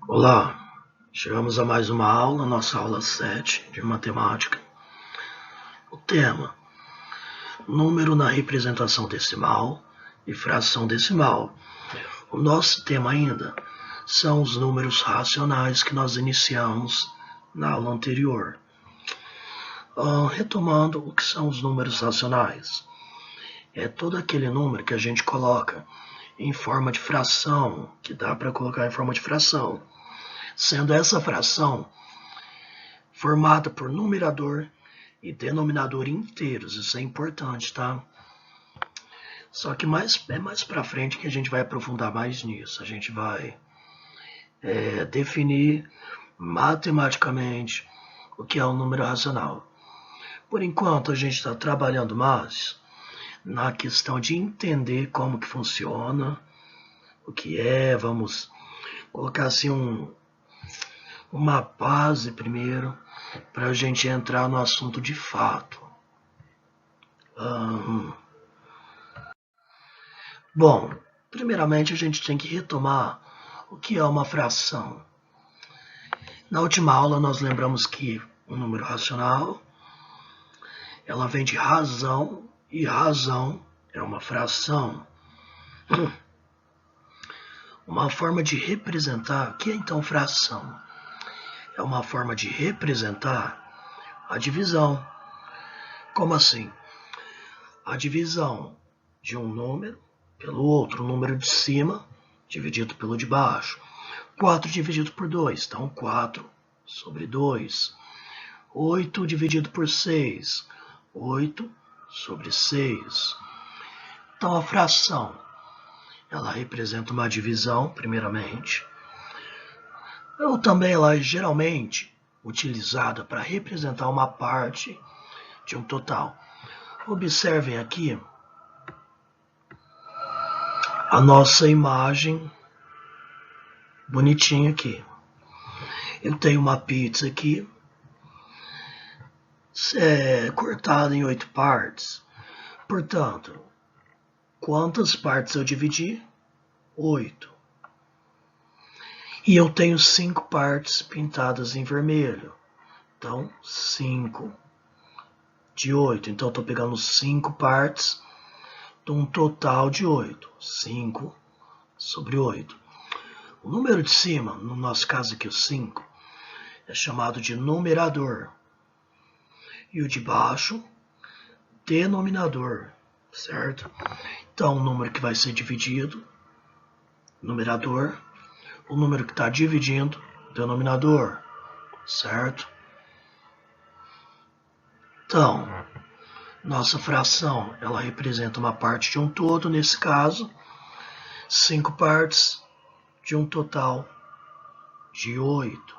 Olá, chegamos a mais uma aula, nossa aula 7 de matemática. O tema: número na representação decimal e fração decimal. O nosso tema ainda são os números racionais que nós iniciamos na aula anterior. Retomando, o que são os números racionais? É todo aquele número que a gente coloca em forma de fração, que dá para colocar em forma de fração, sendo essa fração formada por numerador e denominador inteiros. Isso é importante, tá? Só que mais para frente que a gente vai aprofundar mais nisso. A gente vai definir matematicamente o que é um número racional. Por enquanto, a gente está trabalhando mais na questão de entender como que funciona, o que é, vamos colocar assim uma base primeiro, para a gente entrar no assunto de fato. Bom, primeiramente a gente tem que retomar o que é uma fração. Na última aula nós lembramos que um número racional, ela vem de razão, e razão é uma fração. Uma forma de representar, o que é então fração? É uma forma de representar a divisão. Como assim? A divisão de um número pelo outro, o número de cima dividido pelo de baixo. 4 dividido por 2, então 4 sobre 2. 8 dividido por 6, 8 sobre 6. Então a fração, ela representa uma divisão, primeiramente, ou também ela é geralmente utilizada para representar uma parte de um total. Observem aqui a nossa imagem bonitinha aqui. Eu tenho uma pizza aqui, cortada em 8 partes. Portanto, quantas partes eu dividi? 8. E eu tenho 5 partes pintadas em vermelho. Então, 5 de 8. Então, eu estou pegando 5 partes de um total de 8. 5 sobre 8. O número de cima, no nosso caso aqui o 5, é chamado de numerador. E o de baixo, denominador, certo? Então, o número que vai ser dividido, numerador. O número que está dividindo, denominador, certo? Então, nossa fração, ela representa uma parte de um todo, nesse caso, 5 partes de um total de 8.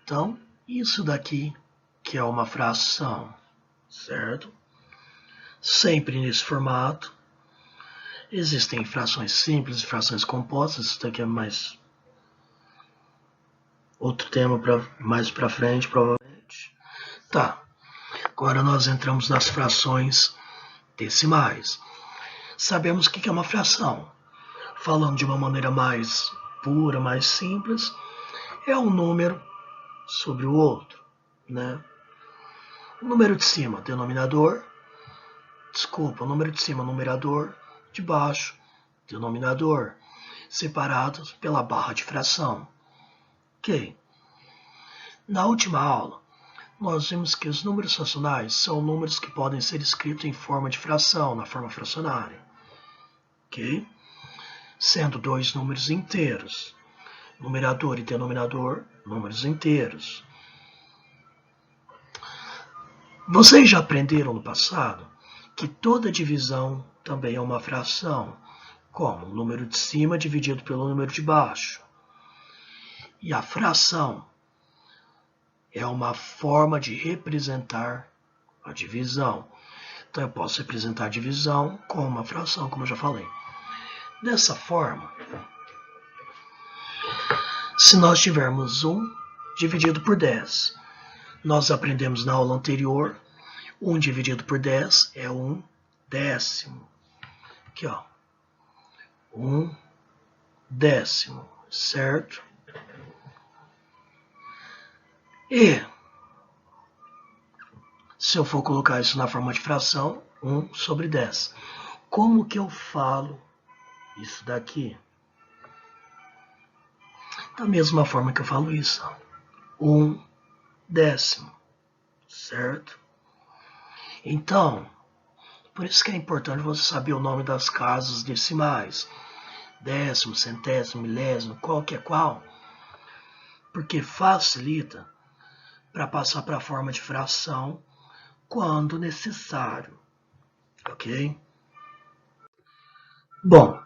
Então, isso daqui que é uma fração, certo? Sempre nesse formato. Existem frações simples e frações compostas. Isso daqui é mais outro tema mais para frente, provavelmente. Tá. Agora nós entramos nas frações decimais. Sabemos o que é uma fração. Falando de uma maneira mais pura, mais simples, é um número sobre o outro, né? O número de cima, denominador. O número de cima, numerador. De baixo, denominador. Separados pela barra de fração. Ok. Na última aula, nós vimos que os números racionais são números que podem ser escritos em forma de fração, na forma fracionária. Ok? Sendo dois números inteiros. Numerador e denominador, números inteiros. Vocês já aprenderam no passado que toda divisão também é uma fração, como o número de cima dividido pelo número de baixo. E a fração é uma forma de representar a divisão. Então eu posso representar a divisão com uma fração, como eu já falei. Dessa forma, se nós tivermos 1 dividido por 10, nós aprendemos na aula anterior, 1 dividido por 10 é 1 décimo. Aqui, ó. 1 décimo, certo? E se eu for colocar isso na forma de fração, 1 sobre 10. Como que eu falo isso daqui? Da mesma forma que eu falo isso. 1 décimo, certo? Então, por isso que é importante você saber o nome das casas decimais. Décimo, centésimo, milésimo, qual que é qual. Porque facilita para passar para a forma de fração quando necessário. Ok? Bom,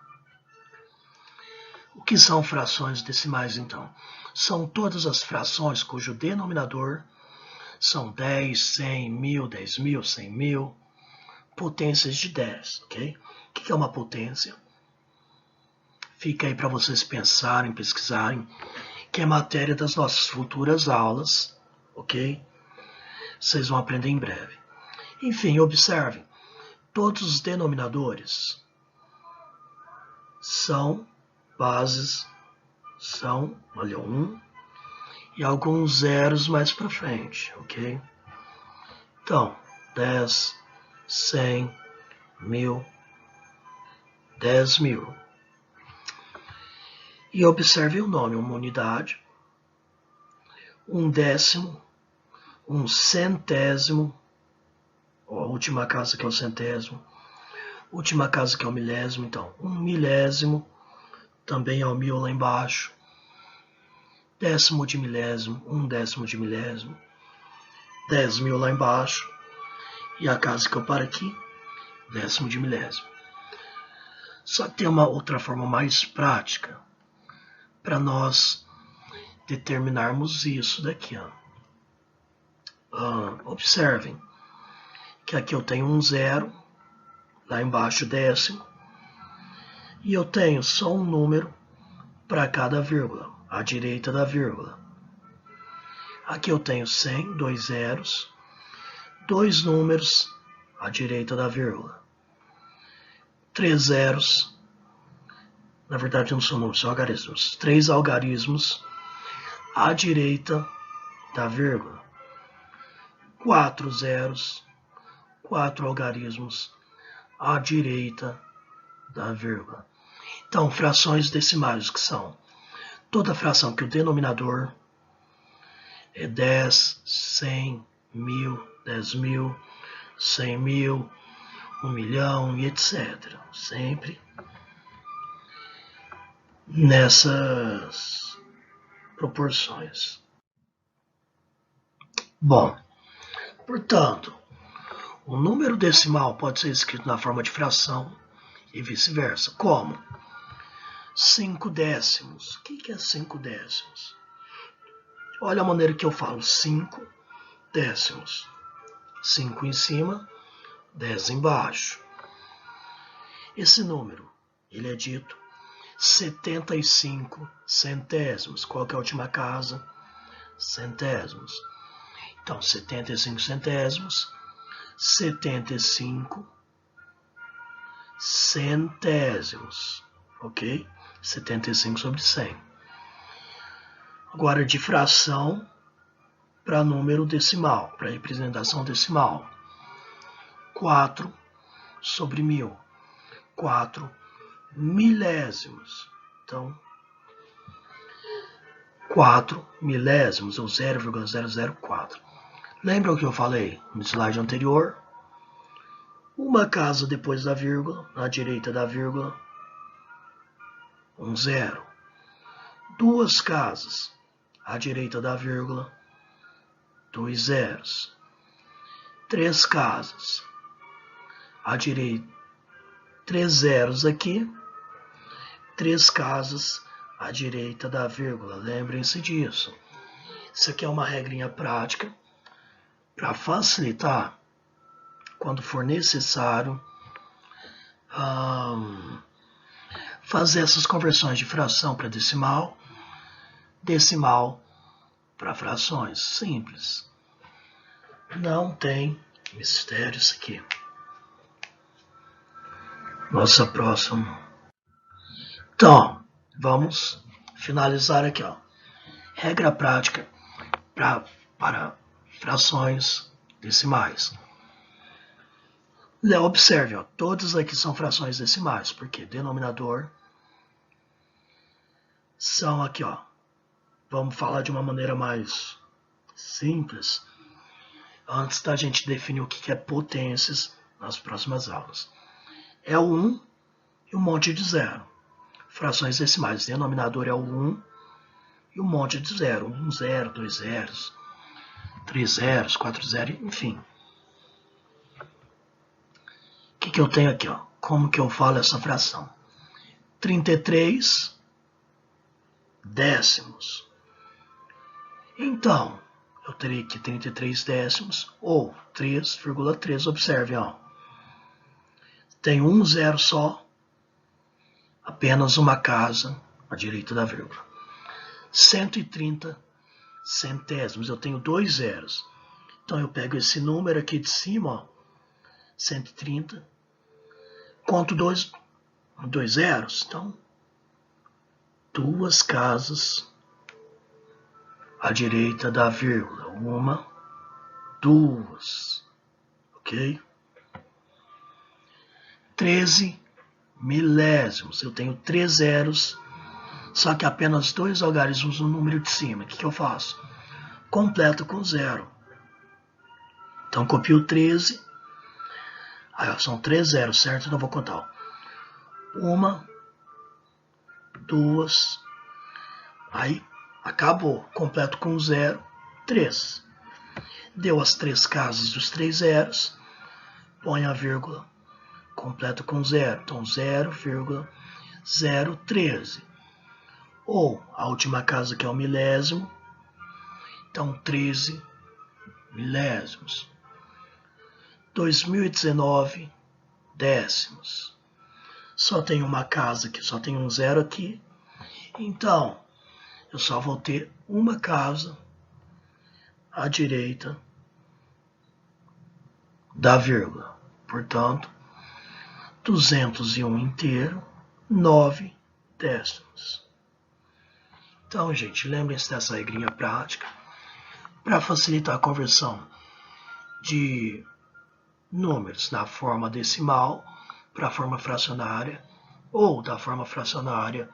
o que são frações decimais, então? São todas as frações cujo denominador são 10, 100, 1000, 10.000, 100.000, potências de 10, ok? O que é uma potência? Fica aí para vocês pensarem, pesquisarem, que é matéria das nossas futuras aulas, ok? Vocês vão aprender em breve. Enfim, observem, todos os denominadores são bases, são, olha, 1 e alguns zeros mais para frente, ok? Então, 10, 100, 1000, 10.000. E observe o nome, uma unidade, um décimo, um centésimo, a última casa que é o centésimo, última casa que é o milésimo, então, um milésimo, também é o 1000 lá embaixo, décimo de milésimo, um décimo de milésimo, 10.000 lá embaixo, e a casa que eu paro aqui, décimo de milésimo. Só que tem uma outra forma mais prática para nós determinarmos isso daqui. Observem que aqui eu tenho um zero, lá embaixo décimo, e eu tenho só um número para cada vírgula, à direita da vírgula. Aqui eu tenho 100, dois zeros, dois números à direita da vírgula. 3 zeros, na verdade não são números, são algarismos. 3 algarismos à direita da vírgula. 4 zeros, 4 algarismos à direita da vírgula. Então, frações decimais que são toda fração que o denominador é 10, 100, 1000, 10.000, 100.000, 1 milhão e etc. Sempre nessas proporções. Bom, portanto, o número decimal pode ser escrito na forma de fração e vice-versa. Como? 5 décimos. O que é 5 décimos? Olha a maneira que eu falo. 5 décimos. 5 em cima, 10 embaixo. Esse número, ele é dito 75 centésimos. Qual que é a última casa? Centésimos. Então, 75 centésimos, 75 centésimos, ok? 75 sobre 100. Agora, de fração para número decimal, para representação decimal. 4 sobre 1000. 4 milésimos. Então, 4 milésimos, ou 0,004. Lembra o que eu falei no slide anterior? Uma casa depois da vírgula, à direita da vírgula, um zero. Duas casas à direita da vírgula, 2 zeros. 3 casas à direita, 3 zeros aqui, 3 casas à direita da vírgula. Lembrem-se disso. Isso aqui é uma regrinha prática para facilitar quando for necessário fazer essas conversões de fração para decimal, decimal para frações. Simples. Não tem mistério isso aqui. Nossa próxima. Então, vamos finalizar aqui. Regra prática para para frações decimais. Observe, ó, todas aqui são frações decimais, porque denominador são aqui, ó. Vamos falar de uma maneira mais simples, antes da gente definir o que é potências nas próximas aulas. É o 1 e um monte de zero. Frações decimais, denominador é o 1 e um monte de zero. 1 zero, 2 zeros, 3 zeros, 4 zeros, enfim. O que eu tenho aqui? Ó? Como que eu falo essa fração? 33 décimos. Então, eu teria aqui 33 décimos, ou 3,3. Observe, ó. Tem um zero só, apenas uma casa à direita da vírgula. 130 centésimos, eu tenho 2 zeros. Então, eu pego esse número aqui de cima, ó, 130, conto 2 zeros, então, 2 casas à direita da vírgula. 1, 2, ok? 13 milésimos, eu tenho 3 zeros, só que apenas 2 algarismos no número de cima. O que eu faço? Completo com 0. Então, copio 13. Aí, ó, são 3 zeros, certo? Então, vou contar. 1, 2. Aí, acabou. Completo com 0, 3. Deu as 3 casas dos 3 zeros. Põe a vírgula. Completo com 0. Então, 0,013. Ou a última casa que é o milésimo. Então, 13 milésimos. 2019 décimos. Só tem uma casa aqui, só tem um zero aqui. Então, eu só vou ter uma casa à direita da vírgula. Portanto, 201 inteiro, 9 décimos. Então, gente, lembrem-se dessa regrinha prática para facilitar a conversão de números da forma decimal para a forma fracionária ou da forma fracionária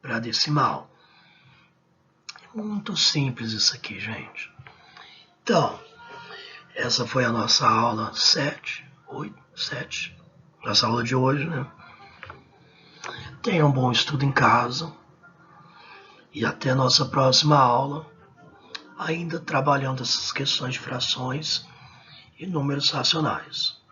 para a decimal. É muito simples isso aqui, gente. Então, essa foi a nossa aula 7, nossa aula de hoje, né? Tenham um bom estudo em casa e até a nossa próxima aula, ainda trabalhando essas questões de frações e números racionais.